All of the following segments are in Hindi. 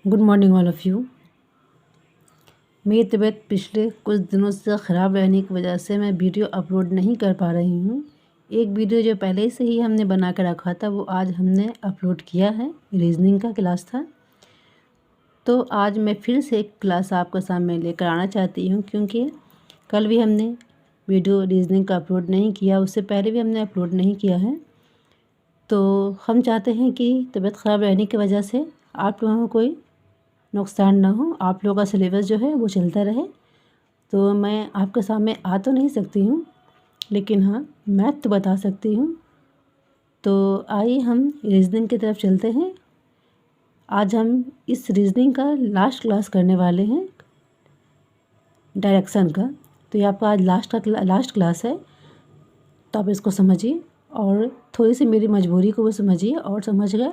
Good morning all of you. मेरी तबीयत पिछले कुछ दिनों से ख़राब रहने की वजह से मैं वीडियो अपलोड नहीं कर पा रही हूँ। एक वीडियो जो पहले से ही हमने बना कर रखा था वो आज हमने अपलोड किया है। रीजनिंग का क्लास था, तो आज मैं फिर से एक क्लास आपके सामने लेकर आना चाहती हूँ, क्योंकि कल भी हमने वीडियो रीजनिंग का अपलोड नहीं किया, उससे पहले भी हमने अपलोड नहीं किया है। तो हम चाहते हैं कि तबीयत ख़राब रहने की वजह से आप लोगों को कोई नुकसान ना हो, आप लोगों का सिलेबस जो है वो चलता रहे। तो मैं आपके सामने आ तो नहीं सकती हूँ, लेकिन हाँ मैथ तो बता सकती हूँ। तो आइए हम रीजनिंग की तरफ चलते हैं। आज हम इस रीजनिंग का लास्ट क्लास करने वाले हैं, डायरेक्शन का। तो ये आपका आज लास्ट क्लास है, तो आप इसको समझिए और थोड़ी सी मेरी मजबूरी को वो समझिए और समझ कर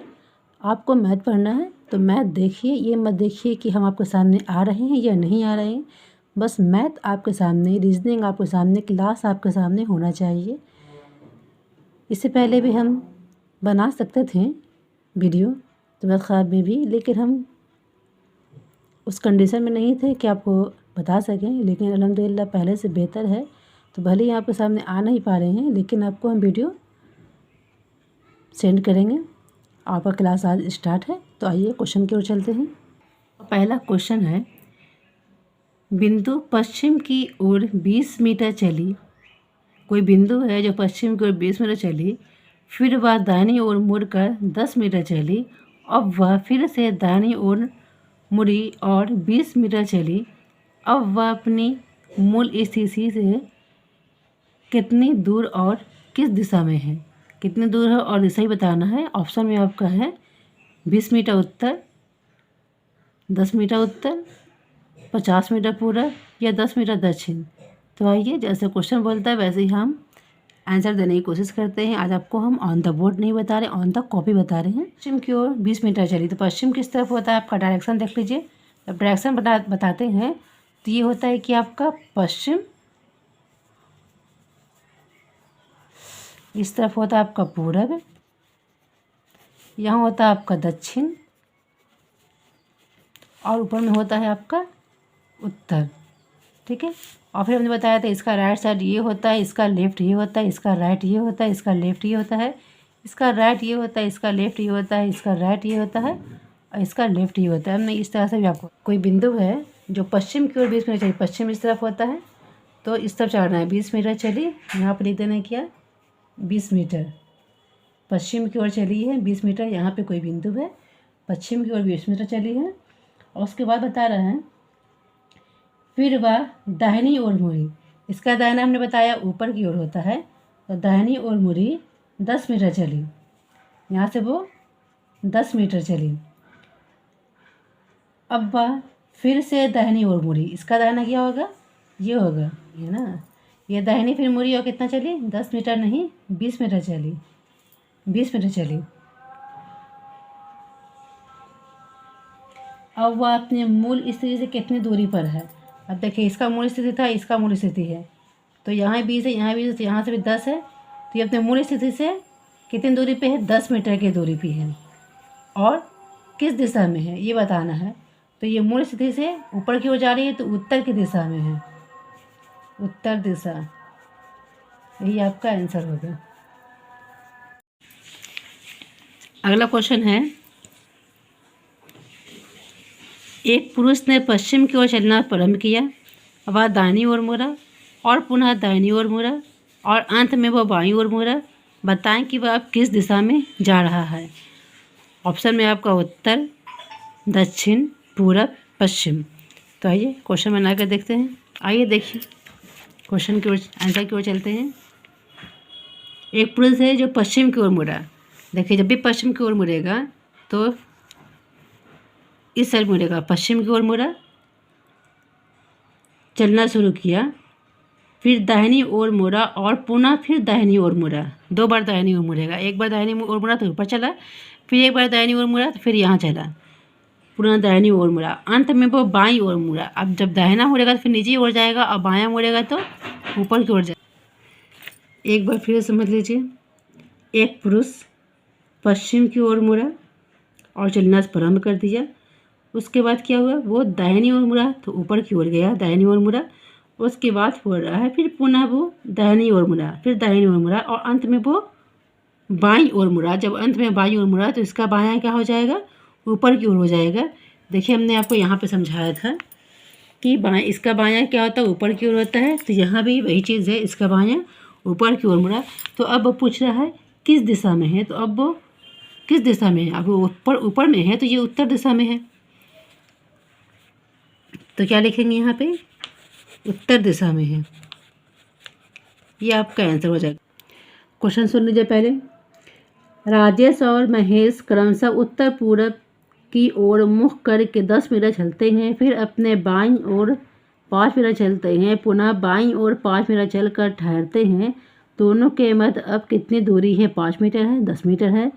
आपको मैथ पढ़ना है तो मैथ देखिए। ये मत देखिए कि हम आपके सामने आ रहे हैं या नहीं आ रहे हैं, बस मैथ आपके सामने, रीजनिंग आपके सामने, क्लास आपके सामने होना चाहिए। इससे पहले भी हम बना सकते थे वीडियो तबीयत ख़राब में भी, लेकिन हम उस कंडीशन में नहीं थे कि आपको बता सकें। लेकिन अल्हम्दुलिल्लाह पहले से बेहतर है, तो भले ही आपके सामने आ नहीं पा रहे हैं, लेकिन आपको हम वीडियो सेंड करेंगे। आपका क्लास आज स्टार्ट है, तो आइए क्वेश्चन की ओर चलते हैं। पहला क्वेश्चन है, बिंदु पश्चिम की ओर 20 मीटर चली। कोई बिंदु है जो पश्चिम की ओर 20 मीटर चली, फिर वह दाहिनी ओर मुड़कर 10 मीटर चली। अब वह फिर से दाहिनी ओर मुड़ी और 20 मीटर चली। अब वह अपनी मूल स्थिति से कितनी दूर और किस दिशा में है? कितनी दूर है और दिशा ही बताना है। ऑप्शन में आपका है 20 मीटर उत्तर, 10 मीटर उत्तर, 50 मीटर पूरब या 10 मीटर दक्षिण। तो आइए, जैसे क्वेश्चन बोलता है वैसे ही हम आंसर देने की कोशिश करते हैं। आज आपको हम ऑन द बोर्ड नहीं बता रहे, ऑन द कॉपी बता रहे हैं। पश्चिम की ओर 20 मीटर चली, तो पश्चिम किस तरफ होता है आपका? डायरेक्शन देख लीजिए। जब डायरेक्शन बताते हैं तो ये होता है कि आपका पश्चिम, इस तरफ होता है आपका पूरब, यहाँ होता है आपका दक्षिण और ऊपर में होता है आपका उत्तर। ठीक है। और फिर हमने बताया था इसका राइट साइड ये होता है, इसका लेफ्ट ये होता है, इसका राइट ये होता है, इसका लेफ्ट ये होता है, इसका राइट ये होता है, इसका लेफ्ट ये होता है, इसका राइट ये होता है और इसका लेफ्ट ये होता है। हमने इस तरह से भी आपको, कोई बिंदु है जो पश्चिम की ओर 20 मीटर चली, पश्चिम इस तरफ होता है तो इस तरफ चढ़ना है। 20 मीटर चली, यहाँ पर लिख देना क्या, 20 मीटर पश्चिम की ओर चली है, 20 मीटर। यहाँ पे कोई बिंदु है, पश्चिम की ओर 20 मीटर चली है। और उसके बाद बता रहे हैं फिर वह दाहिनी ओर मुड़ी। इसका दाहिना हमने बताया ऊपर की ओर होता है, तो दाहिनी ओर मुड़ी 10 मीटर चली, यहाँ से वो 10 मीटर चली। अब वह फिर से दाहिनी ओर मुड़ी, इसका दाहिना क्या होगा, ये होगा, ये ना, ये दाहिनी फिर मुड़ी और कितना चली, 10 मीटर नहीं 20 मीटर चली, 20 मीटर चली। अब वह अपने मूल स्थिति से कितनी दूरी पर है? अब देखिए, इसका मूल स्थिति था, इसका मूल स्थिति है, तो यहाँ 20 है, यहाँ 20 है, तो यहाँ से भी 10 है, तो ये अपने मूल स्थिति से कितनी दूरी पे है, 10 मीटर की दूरी पे है। और किस दिशा में है ये बताना है। तो ये मूल स्थिति से ऊपर की ओर जा रही है, तो उत्तर की दिशा में है, उत्तर दिशा। यही आपका आंसर होगा। अगला क्वेश्चन है, एक पुरुष ने पश्चिम की ओर चलना प्रारंभ किया, वह दाहिनी ओर मुड़ा और पुनः दाहिनी ओर मुड़ा और अंत में वह बाईं ओर मुड़ा। बताएं कि वह अब किस दिशा में जा रहा है। ऑप्शन में आपका उत्तर, दक्षिण, पूरब, पश्चिम। तो आइए क्वेश्चन बना कर देखते हैं। आइए देखिए क्वेश्चन की ओर, आंसर की ओर चलते हैं। एक पुरुष है जो पश्चिम की ओर मुड़ा। देखिए, जब भी पश्चिम की ओर मुड़ेगा तो इस साइड मुड़ेगा, पश्चिम की ओर मुड़ा, चलना शुरू किया, फिर दाहिनी ओर मुड़ा और पुनः फिर दाहिनी ओर मुड़ा। 2 बार दाहिनी ओर मुड़ेगा, एक बार दाहिनी ओर मुड़ा तो ऊपर चला, फिर एक बार दाहिनी ओर मुड़ा तो फिर यहाँ चला, पुनः दाहिनी ओर मुड़ा, अंत में वो बाईं ओर मुड़ा। अब जब दाहिना मुड़ेगा तो फिर नीचे ओर जाएगा और बायां मुड़ेगा तो ऊपर की ओर जाएगा। एक बार फिर समझ लीजिए, एक पुरुष पश्चिम की ओर मुड़ा और चलना प्रारंभ कर दिया, उसके बाद क्या हुआ, वो दाहिनी ओर मुड़ा तो ऊपर की ओर गया, दाहिनी ओर मुड़ा। उसके बाद हो रहा है फिर पुनः वो दाहिनी ओर मुड़ा, फिर दाहिनी ओर मुड़ा और अंत में वो बाईं ओर मुड़ा। जब अंत में बाईं ओर मुड़ा तो इसका बायां क्या हो जाएगा, ऊपर की ओर हो जाएगा। देखिए हमने आपको यहाँ पे समझाया था कि इसका बायां क्या होता है, ऊपर की ओर होता है। तो यहाँ भी वही चीज़ है, इसका बायां ऊपर की ओर मुड़ा। तो अब वो पूछ रहा है किस दिशा में है, तो अब वो किस दिशा में है, अब वो ऊपर में है तो ये उत्तर दिशा में है। तो क्या लिखेंगे यहाँ पे, उत्तर दिशा में है। ये आपका आंसर हो जाएगा। क्वेश्चन सुन लीजिए पहले। राजेश और महेश क्रमशः उत्तर पूरब की ओर मुख करके 10 मीटर चलते हैं, फिर अपने बाईं ओर 5 मीटर चलते हैं, पुनः बाईं ओर 5 मीटर चलकर ठहरते हैं। दोनों के मध्य अब कितनी दूरी है, 5 मीटर है, 10 मीटर है,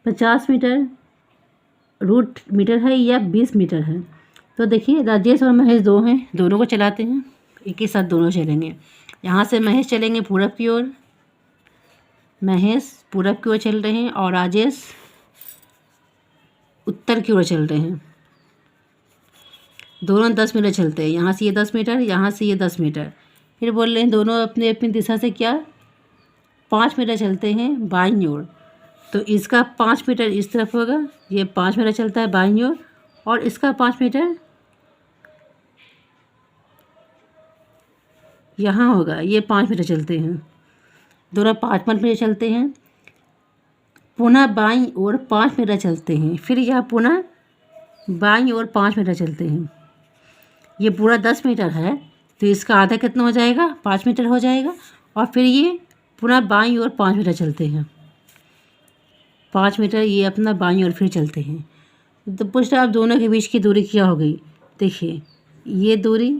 50 मीटर रूट मीटर है या 20 मीटर है। तो देखिए राजेश और महेश दो हैं, दोनों को चलाते हैं, एक ही साथ दोनों चलेंगे। यहाँ से महेश चलेंगे पूरब की ओर, महेश पूरब की ओर चल रहे हैं और राजेश उत्तर की ओर चल रहे हैं। दोनों 10 मीटर चलते हैं, यहाँ से ये 10 मीटर, यहाँ से ये 10 मीटर। फिर बोल रहे हैं दोनों अपनी अपनी दिशा से क्या 5 मीटर चलते हैं बाईं ओर। तो इसका 5 मीटर इस तरफ होगा, ये 5 मीटर चलता है बाईं ओर, और इसका 5 मीटर यहाँ होगा, ये 5 मीटर चलते हैं, दोनों 5 मीटर चलते हैं। पुनः बाईं ओर 5 मीटर चलते हैं, फिर यह पुनः बाईं ओर 5 मीटर चलते हैं। ये पूरा 10 मीटर है तो इसका आधा कितना हो जाएगा, 5 मीटर हो जाएगा। और फिर ये पुनः बाईं ओर 5 मीटर चलते हैं, 5 मीटर ये अपना बाईं ओर फिर चलते हैं। तो पूछ रहा है अब दोनों के बीच की दूरी क्या हो गई। देखिए ये दूरी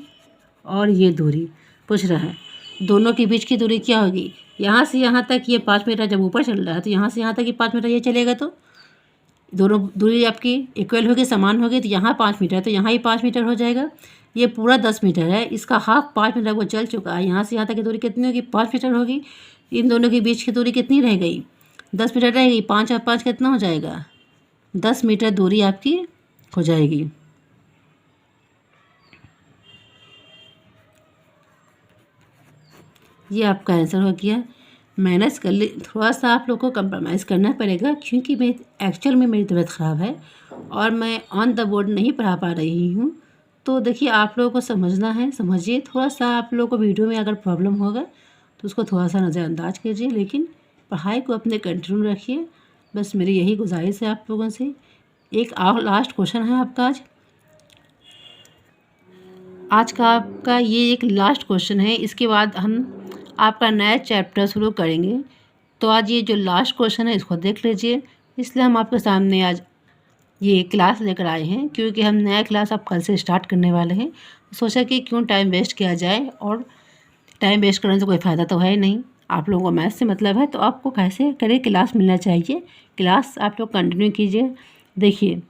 और ये दूरी पूछ रहा है, दोनों के बीच की दूरी क्या होगी। यहाँ से यहाँ तक ये 5 मीटर जब ऊपर चल रहा है तो यहाँ से यहाँ तक ये 5 मीटर ये चलेगा, तो दोनों दूरी आपकी इक्वल होगी, समान होगी। तो यहाँ 5 मीटर तो यहाँ ही 5 मीटर हो जाएगा। ये पूरा 10 मीटर है, इसका हाफ 5 मीटर वो चल चुका है। यहाँ से यहाँ तक की दूरी कितनी होगी, 5 मीटर होगी। इन दोनों के बीच की दूरी कितनी रह गई, 10 मीटर रह गई। 5 और 5 कितना हो जाएगा, 10 मीटर दूरी आपकी हो जाएगी। ये आपका आंसर हो गया। मैनेज कर ले, थोड़ा सा आप लोग को कंप्रोमाइज़ करना पड़ेगा क्योंकि मैं एक्चुअल में मेरी तबीयत ख़राब है और मैं ऑन द बोर्ड नहीं पढ़ा पा रही हूँ। तो देखिए आप लोगों को समझना है, समझिए। थोड़ा सा आप लोगों को वीडियो में अगर प्रॉब्लम होगा तो उसको थोड़ा सा नज़रअंदाज कीजिए, लेकिन पढ़ाई को अपने कंटिन्यू रखिए। बस मेरी यही गुजारिश है आप लोगों से। एक लास्ट क्वेश्चन है आपका आज का आपका ये एक लास्ट क्वेश्चन है, इसके बाद हम आपका नया चैप्टर शुरू करेंगे। तो आज ये जो लास्ट क्वेश्चन है इसको देख लीजिए। इसलिए हम आपके सामने आज ये क्लास लेकर आए हैं क्योंकि हम नया क्लास अब कल से स्टार्ट करने वाले हैं। सोचा कि क्यों टाइम वेस्ट किया जाए, और टाइम वेस्ट करने से कोई फ़ायदा तो है नहीं। आप लोगों को मैथ से मतलब है तो आपको कैसे करें क्लास मिलना चाहिए। क्लास आप लोग कंटिन्यू कीजिए। देखिए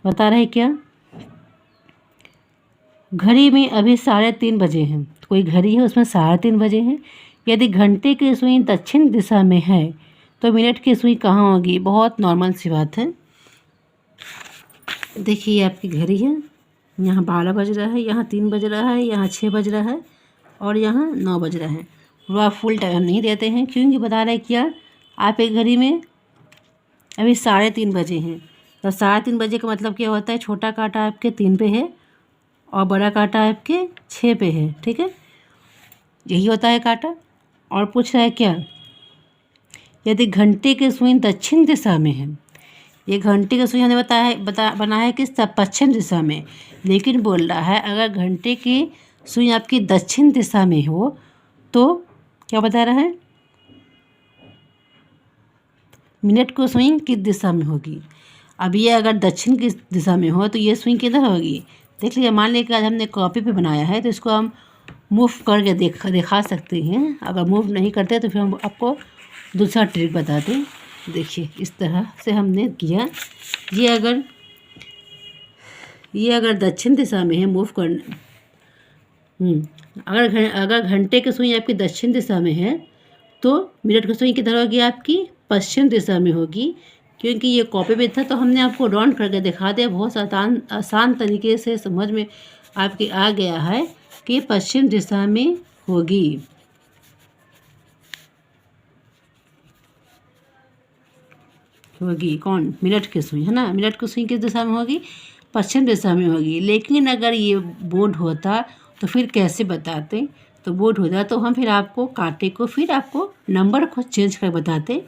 बता रहे क्या, घड़ी में अभी 3:30 बजे हैं। कोई घड़ी है उसमें 3:30 बजे हैं। यदि घंटे की सुई दक्षिण दिशा में है तो मिनट की सुई कहाँ होगी। बहुत नॉर्मल सी बात है। देखिए आपकी घड़ी है, यहाँ 12 बज रहा है, यहाँ 3 बज रहा है, यहाँ 6 बज रहा है और यहाँ 9 बज रहा है। वह फुल टाइम नहीं देते हैं क्योंकि बता रहे क्या, आप एक घड़ी में अभी 3:30 बजे हैं। तो 3:30 बजे का मतलब क्या होता है, छोटा कांटा आपके 3 पे है और बड़ा कांटा आपके 6 पे है। ठीक है, यही होता है कांटा। और पूछ रहा है क्या, यदि घंटे की सुई दक्षिण दिशा में है। ये घंटे की सुई हमने बना है किस पश्चिम दिशा में, लेकिन बोल रहा है अगर घंटे की सुई आपकी दक्षिण दिशा में हो तो क्या बता रहा है, मिनट की सुई किस दिशा में होगी। अब ये अगर दक्षिण की दिशा में हो तो ये सुई किधर होगी। देख लीजिए, मान लीजिए कि आज हमने कॉपी पे बनाया है तो इसको हम मूव करके दिखा सकते हैं। अगर मूव नहीं करते तो फिर हम आपको दूसरा ट्रिक बता दें। देखिए इस तरह से हमने किया। ये अगर दक्षिण दिशा में है, मूव करना अगर घंटे की सुई आपकी दक्षिण दिशा में है तो मिनट की सुई किधर होगी, आपकी पश्चिम दिशा में होगी। क्योंकि ये कॉपी पे था तो हमने आपको राउंड करके दिखा दिया। बहुत आसान तरीके से समझ में आपके आ गया है कि पश्चिम दिशा में होगी। कौन? मिलट की सुई, है ना। मिलट की सुई किस दिशा में होगी? पश्चिम दिशा में होगी। लेकिन अगर ये बोर्ड होता तो फिर कैसे बताते? तो बोर्ड होता तो हम फिर आपको कांटे को फिर आपको नंबर को चेंज कर बताते